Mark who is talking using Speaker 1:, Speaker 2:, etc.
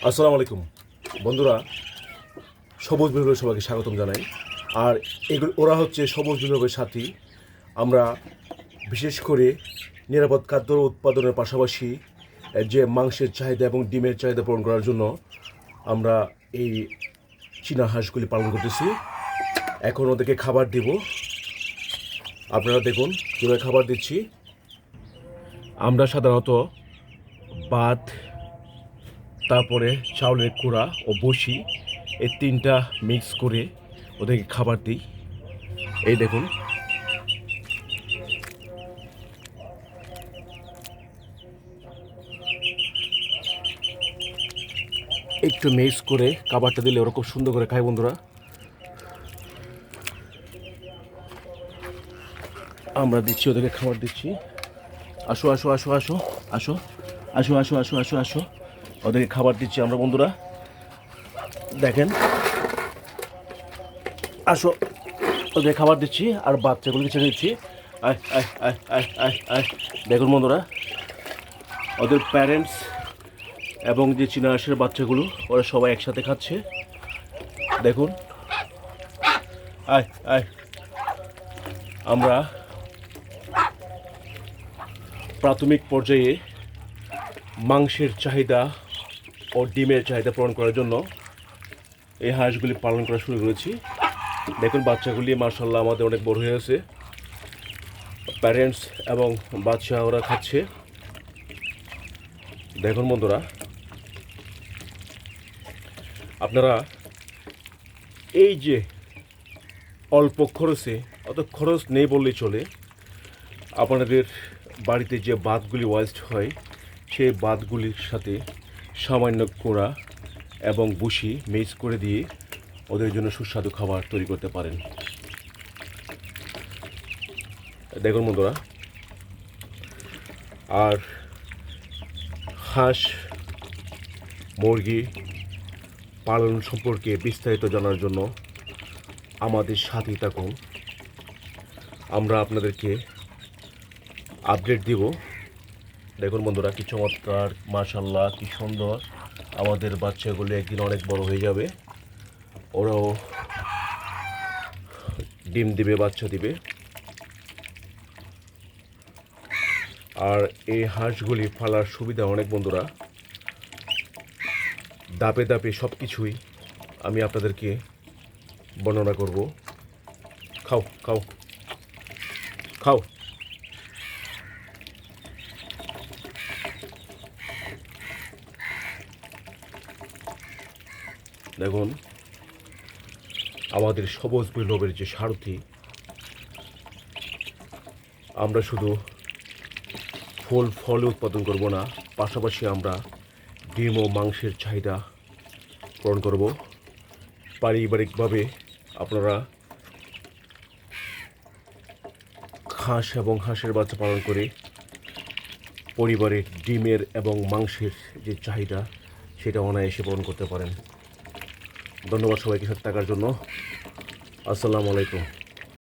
Speaker 1: আসসালামু আলাইকুম বন্ধুরা, সবুজ বিপ্লবের সবাইকে স্বাগতম জানাই। আর ওরা হচ্ছে সবুজ বিপ্লবের সাথী। আমরা বিশেষ করে নিরাপদ খাদ্য উৎপাদনের পাশাপাশি যে মাংসের চাহিদা এবং ডিমের চাহিদা পূরণ করার জন্য আমরা এই চীনা হাঁসগুলি পালন করতেছি। এখন ওদেরকে খাবার দিব। আপনারা দেখুন কীভাবে খাবার দিচ্ছি। আমরা সাধারণত ভাত, তারপরে চাউলের কুড়া ও বসি, এই তিনটা মিক্স করে ওদেরকে খাবার দিই। এই দেখুন, একটু মিক্স করে খাবারটা দিলে ওরা খুব সুন্দর করে খায় বন্ধুরা। আমরা দিচ্ছি, ওদেরকে খাবার দিচ্ছি। আসো আসো আসো আসো আসো আসো আসো আসো আসো আসো ওদেরকে খাবার দিচ্ছি আমরা বন্ধুরা। দেখেন, আসো, ওদের খাবার দিচ্ছি আর বাচ্চাগুলোকে ছেড়ে দিচ্ছি। আয় আয় আয় আয় আয় আয় দেখুন বন্ধুরা, ওদের প্যারেন্টস এবং যে চীনা হাঁসের বাচ্চাগুলো ওরা সবাই একসাথে খাচ্ছে। দেখুন, আয় আয়। আমরা প্রাথমিক পর্যায়ে মাংসের চাহিদা ও ডিমের চাহিদা পূরণ করার জন্য এই হাঁসগুলি পালন করা শুরু করেছি। দেখুন, বাচ্চাগুলি মাশাআল্লাহ আমাদের অনেক বড় হয়ে গেছে। প্যারেন্টস এবং বাচ্চা ওরা খাচ্ছে। দেখুন বন্ধুরা, আপনারা এই যে অল্প খরচে, অত খরচ নেই বললেই চলে, আপনাদের বাড়িতে যে ভাতগুলি ওয়েস্ট হয় সেই ভাতগুলির সাথে সামান্য কোড়া এবং বুসি মিক্স করে দিয়ে ওদের জন্য সুস্বাদু খাবার তৈরি করতে পারেন। দেখুন বন্ধুরা, আর হাঁস মুরগি পালন সম্পর্কে বিস্তারিত জানার জন্য আমাদের সাথেই থাকুন। আমরা আপনাদেরকে আপডেট দিব। দেখুন বন্ধুরা, কি চমৎকার, মাশাআল্লাহ, কি সুন্দর। আমাদের বাচ্চাগুলো একদিন অনেক বড় হয়ে যাবে, ওরাও ডিম দিবে, বাচ্চা দিবে। আর এই হাঁসগুলি পালার সুবিধা অনেক বন্ধুরা। ধাপে ধাপে সব কিছুই আমি আপনাদেরকে বর্ণনা করব। খাও খাও খাও। দেখুন, আমাদের সবুজ বিপ্লবের যে সারথি, আমরা শুধু ফুল ফল উৎপাদন করব না, পাশাপাশি আমরা ডিম ও মাংসের চাহিদা পূরণ করব। পারিবারিকভাবে আপনারা হাঁস এবং হাঁসের বাচ্চা পালন করে পরিবারের ডিমের এবং মাংসের যে চাহিদা সেটা অনায়াসে পূরণ করতে পারেন। ধন্যবাদ সবাইকে সাথে থাকার জন্য। আসসালামু আলাইকুম।